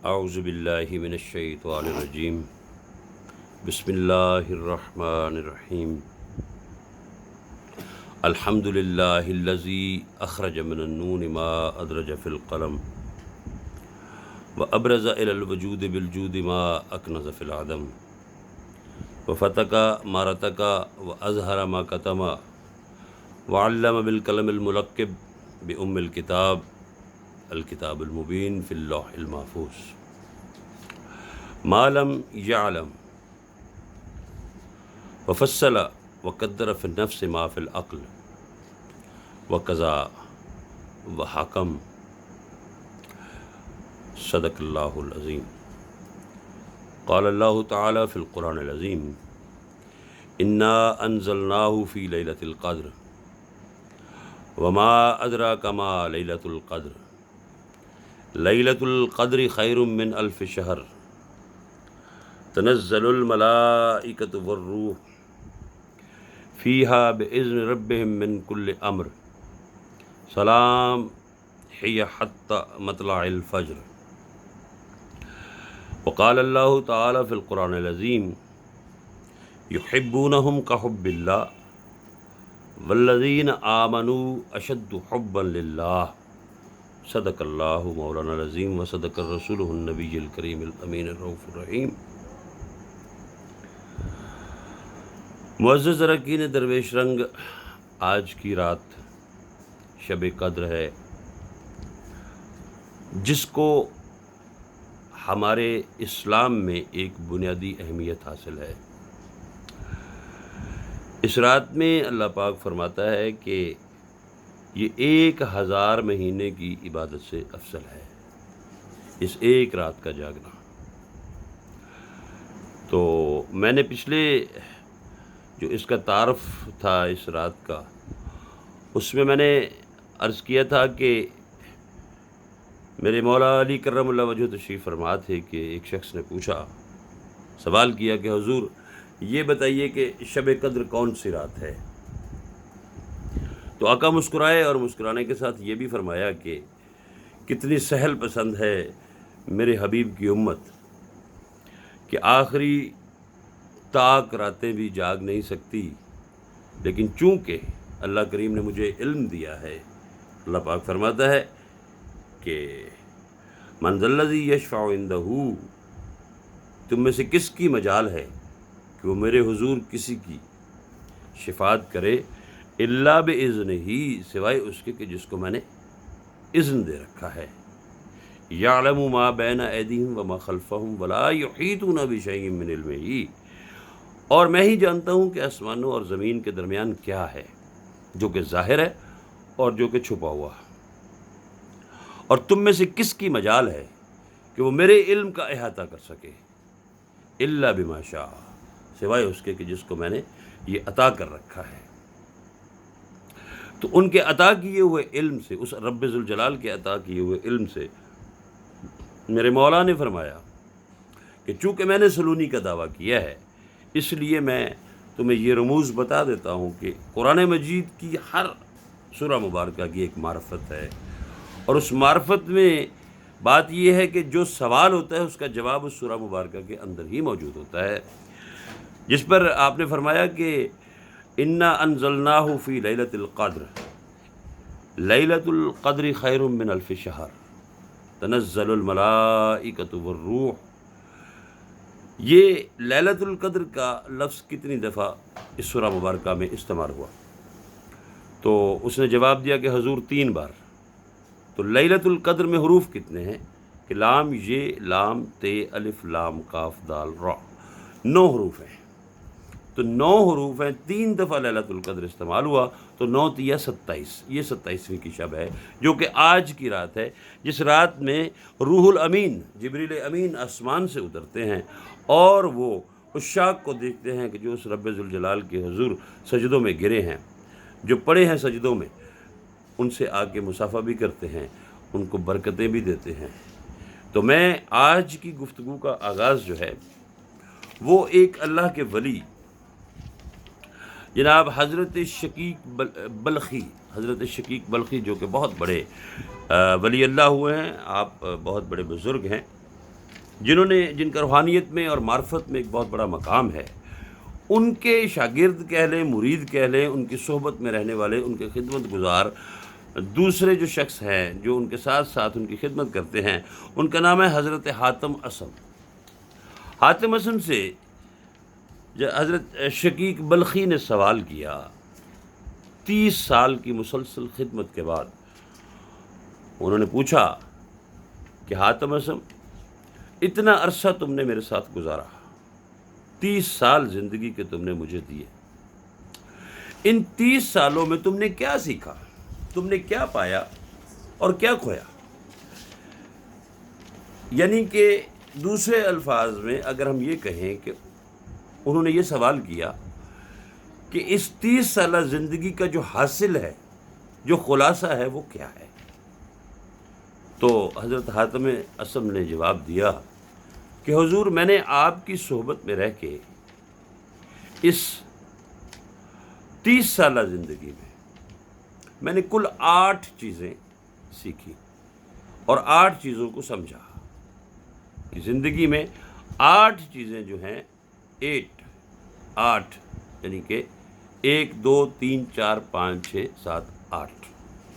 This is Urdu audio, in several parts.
اعوذ باللہ من الشیطان الرجیم بسم اللہ الرحمن الرحیم الحمد للہ الذی اخرج من النون ما ادرج فی القلم وابرز الی الوجود بالجود ما اکنز فی العدم وفتق ما رتق واظہر ما کتم وعلم بالقلم الملقب بأم الکتاب الکتاب المبین فی اللوح المحفوظ ما لم یعلم وفصل وقدر فی النفس ما فی العقل وقضا وحکم صدق اللہ العظیم قال اللہ تعالی فی القرآن العظیم انا انزلناہ فی لیلۃ القدر وما ادراک ما لیلۃ القدر لیلۃ القدر خیر من الف شہر تنزل الملائکۃ والروح فیہا بإذن ربہم من کل امر سلام ہی حتی مطلع الفجر وقال اللہ تعالی فی القرآن العظیم یحبونہم کحب اللہ والذین آمنوا اشد حبا للہ صدق اللہ مولانا العظیم وصدق الرسول النبی الکریم الامین الرؤوف الرحیم۔ معزز اراکین درویش رنگ، آج کی رات شب قدر ہے، جس کو ہمارے اسلام میں ایک بنیادی اہمیت حاصل ہے۔ اس رات میں اللہ پاک فرماتا ہے کہ یہ 1000 مہینے کی عبادت سے افضل ہے، اس ایک رات کا جاگنا۔ تو میں نے پچھلے جو اس کا تعارف تھا اس رات کا، اس میں نے عرض کیا تھا کہ میرے مولا علی کرم اللہ وجہ تشریف فرما تھے کہ ایک شخص نے پوچھا، سوال کیا کہ حضور یہ بتائیے کہ شب قدر کون سی رات ہے؟ تو آقا مسکرائے اور مسکرانے کے ساتھ یہ بھی فرمایا کہ کتنی سہل پسند ہے میرے حبیب کی امت کہ آخری تاک راتیں بھی جاگ نہیں سکتی، لیکن چونکہ اللہ کریم نے مجھے علم دیا ہے، اللہ پاک فرماتا ہے کہ من ذا الذی یشفع عندہ، تم میں سے کس کی مجال ہے کہ وہ میرے حضور کسی کی شفاعت کرے الا باذنہ، سوائے اس کے کہ جس کو میں نے اذن دے رکھا ہے۔ یعلم ما بین ایدیہم وما خلفہم ولا یحیطون بشیء من علمہ، اور میں ہی جانتا ہوں کہ آسمانوں اور زمین کے درمیان کیا ہے، جو کہ ظاہر ہے اور جو کہ چھپا ہوا ہے، اور تم میں سے کس کی مجال ہے کہ وہ میرے علم کا احاطہ کر سکے الا بما شاء، سوائے اس کے کہ جس کو میں نے یہ عطا کر رکھا ہے۔ تو ان کے عطا کیے ہوئے علم سے، اس رب ذوالجلال کے عطا کیے ہوئے علم سے میرے مولا نے فرمایا کہ چونکہ میں نے سلونی کا دعویٰ کیا ہے، اس لیے میں تمہیں یہ رموز بتا دیتا ہوں کہ قرآن مجید کی ہر سورہ مبارکہ کی ایک معرفت ہے، اور اس معرفت میں بات یہ ہے کہ جو سوال ہوتا ہے اس کا جواب اس سورہ مبارکہ کے اندر ہی موجود ہوتا ہے، جس پر آپ نے فرمایا کہ انا انزلناہ فی لیلۃ القدر، لیلۃ القدر خیر من الف شہر تنزل الملائکۃ والروح۔ یہ لیلۃ القدر کا لفظ کتنی دفعہ اس سورہ مبارکہ میں استعمال ہوا؟ تو اس نے جواب دیا کہ حضور 3 بار۔ تو لیلۃ القدر میں حروف کتنے ہیں؟ کہ لام، یہ، لام، تے، الف، لام، کاف، دال، را، 9 حروف ہیں۔ تو 9 حروف ہیں، 3 دفعہ لیلۃ القدر استعمال ہوا، تو 9 تیا 27، یہ 27ویں کی شب ہے، جو کہ آج کی رات ہے، جس رات میں روح الامین جبریل امین آسمان سے اترتے ہیں اور وہ عشاق کو دیکھتے ہیں کہ جو اس رب ذوالجلال کے حضور سجدوں میں گرے ہیں، جو پڑے ہیں سجدوں میں، ان سے آ کے مصافحہ بھی کرتے ہیں، ان کو برکتیں بھی دیتے ہیں۔ تو میں آج کی گفتگو کا آغاز جو ہے وہ ایک اللہ کے ولی جناب حضرت شقیق بلخی جو کہ بہت بڑے ولی اللہ ہوئے ہیں، آپ بہت بڑے بزرگ ہیں، جن کا روحانیت میں اور معرفت میں ایک بہت بڑا مقام ہے، ان کے شاگرد کہہ لیں، مرید کہہ لیں، ان کی صحبت میں رہنے والے، ان کے خدمت گزار دوسرے جو شخص ہیں جو ان کے ساتھ ساتھ ان کی خدمت کرتے ہیں، ان کا نام ہے حضرت حاتم اسم۔ حاتم اسم سے حضرت شقیق بلخی نے سوال کیا 30 سال کی مسلسل خدمت کے بعد۔ انہوں نے پوچھا کہ حاتم اسم، اتنا عرصہ تم نے میرے ساتھ گزارا، 30 سال زندگی کے تم نے مجھے دیے، ان 30 سالوں میں تم نے کیا سیکھا، تم نے کیا پایا اور کیا کھویا؟ یعنی کہ دوسرے الفاظ میں اگر ہم یہ کہیں کہ انہوں نے یہ سوال کیا کہ اس 30 سالہ زندگی کا جو حاصل ہے، جو خلاصہ ہے، وہ کیا ہے؟ تو حضرت حاتم اسم نے جواب دیا کہ حضور، میں نے آپ کی صحبت میں رہ کے اس 30 سالہ زندگی میں نے کل 8 چیزیں سیکھی اور 8 چیزوں کو سمجھا کہ زندگی میں 8 چیزیں جو ہیں، 8 یعنی کہ 1 2 3 4 5 6 7 8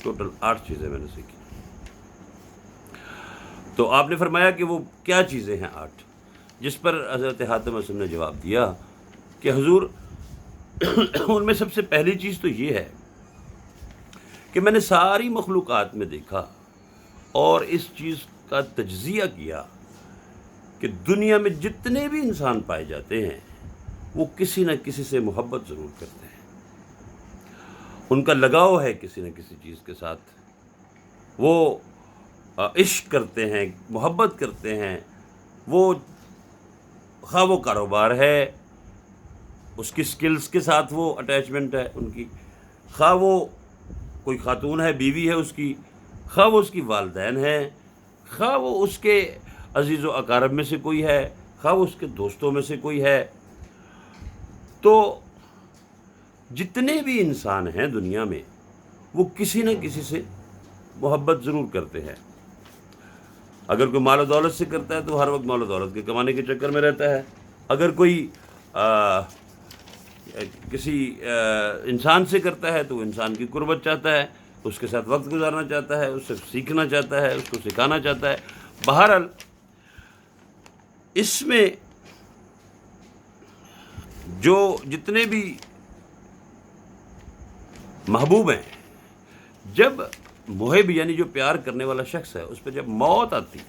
ٹوٹل 8 چیزیں میں نے سیکھی۔ تو آپ نے فرمایا کہ وہ کیا چیزیں ہیں 8؟ جس پر حضرت حاتم اسم نے جواب دیا کہ حضور، ان میں سب سے پہلی چیز تو یہ ہے کہ میں نے ساری مخلوقات میں دیکھا اور اس چیز کا تجزیہ کیا کہ دنیا میں جتنے بھی انسان پائے جاتے ہیں وہ کسی نہ کسی سے محبت ضرور کرتے ہیں، ان کا لگاؤ ہے کسی نہ کسی چیز کے ساتھ، وہ عشق کرتے ہیں، محبت کرتے ہیں، وہ خواہ وہ کاروبار ہے، اس کی سکلز کے ساتھ وہ اٹیچمنٹ ہے ان کی، خواہ وہ کوئی خاتون ہے، بیوی ہے اس کی، خواہ وہ اس کی والدین ہیں، خواہ وہ اس کے عزیز و اقارب میں سے کوئی ہے، خواہ وہ اس کے دوستوں میں سے کوئی ہے۔ تو جتنے بھی انسان ہیں دنیا میں وہ کسی نہ کسی سے محبت ضرور کرتے ہیں۔ اگر کوئی مال و دولت سے کرتا ہے تو ہر وقت مال و دولت کے کمانے کے چکر میں رہتا ہے، اگر کوئی کسی انسان سے کرتا ہے تو وہ انسان کی قربت چاہتا ہے، اس کے ساتھ وقت گزارنا چاہتا ہے، اس سے سیکھنا چاہتا ہے، اس کو سکھانا چاہتا ہے۔ بہرحال اس میں جو جتنے بھی محبوب ہیں، جب محب یعنی جو پیار کرنے والا شخص ہے، اس پہ جب موت آتی ہے،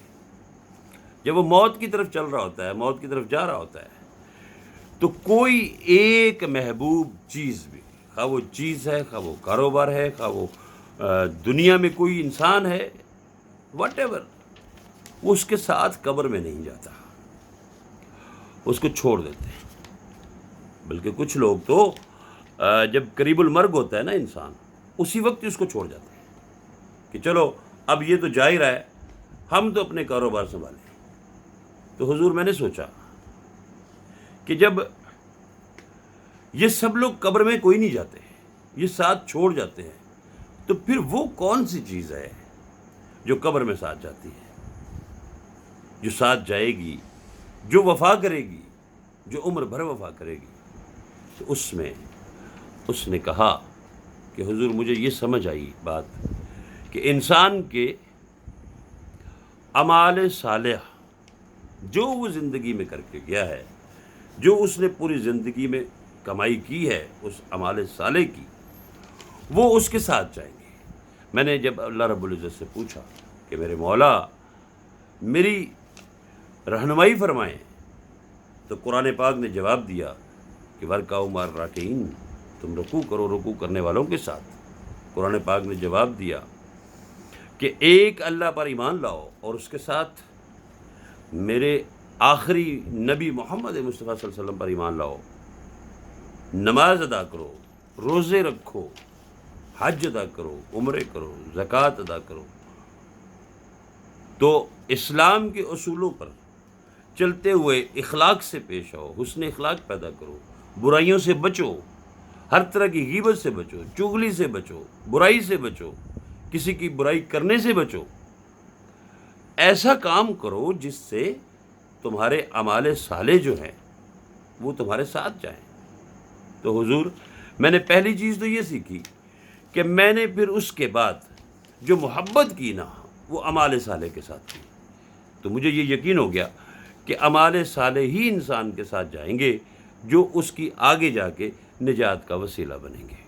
جب وہ موت کی طرف چل رہا ہوتا ہے، موت کی طرف جا رہا ہوتا ہے، تو کوئی ایک محبوب چیز بھی، خواہ وہ چیز ہے، خواہ وہ کاروبار ہے، خواہ وہ دنیا میں کوئی انسان ہے، واٹ ایور، وہ اس کے ساتھ قبر میں نہیں جاتا، اس کو چھوڑ دیتے ہیں۔ بلکہ کچھ لوگ تو جب قریب المرگ ہوتا ہے نا انسان، اسی وقت اس کو چھوڑ جاتے ہیں کہ چلو اب یہ تو جا ہی رہا ہے، ہم تو اپنے کاروبار سنبھالیں۔ تو حضور، میں نے سوچا کہ جب یہ سب لوگ قبر میں کوئی نہیں جاتے، یہ ساتھ چھوڑ جاتے ہیں، تو پھر وہ کون سی چیز ہے جو قبر میں ساتھ جاتی ہے، جو ساتھ جائے گی، جو وفا کرے گی، جو عمر بھر وفا کرے گی؟ تو اس میں اس نے کہا کہ حضور، مجھے یہ سمجھ آئی بات کہ انسان کے اعمال صالح جو وہ زندگی میں کر کے گیا ہے، جو اس نے پوری زندگی میں کمائی کی ہے اس اعمال صالح کی، وہ اس کے ساتھ جائیں گے۔ میں نے جب اللہ رب العزت سے پوچھا کہ میرے مولا میری رہنمائی فرمائیں، تو قرآن پاک نے جواب دیا کہ ورکعوا مع الراکعین، تم رکوع کرو رکوع کرنے والوں کے ساتھ۔ قرآن پاک نے جواب دیا کہ ایک اللہ پر ایمان لاؤ اور اس کے ساتھ میرے آخری نبی محمد مصطفیٰ صلی اللہ علیہ وسلم پر ایمان لاؤ، نماز ادا کرو، روزے رکھو، حج ادا کرو، عمرے کرو، زکوٰۃ ادا کرو۔ تو اسلام کے اصولوں پر چلتے ہوئے اخلاق سے پیش آؤ، حسن اخلاق پیدا کرو، برائیوں سے بچو، ہر طرح کی غیبت سے بچو، چغلی سے بچو، برائی سے بچو، کسی کی برائی کرنے سے بچو، ایسا کام کرو جس سے تمہارے اعمال صالح جو ہیں وہ تمہارے ساتھ جائیں۔ تو حضور میں نے پہلی چیز تو یہ سیکھی کہ میں نے پھر اس کے بعد جو محبت کی نا وہ اعمال صالح کے ساتھ کی، تو مجھے یہ یقین ہو گیا کہ اعمال صالح ہی انسان کے ساتھ جائیں گے جو اس کی آگے جا کے نجات کا وسیلہ بنیں گے۔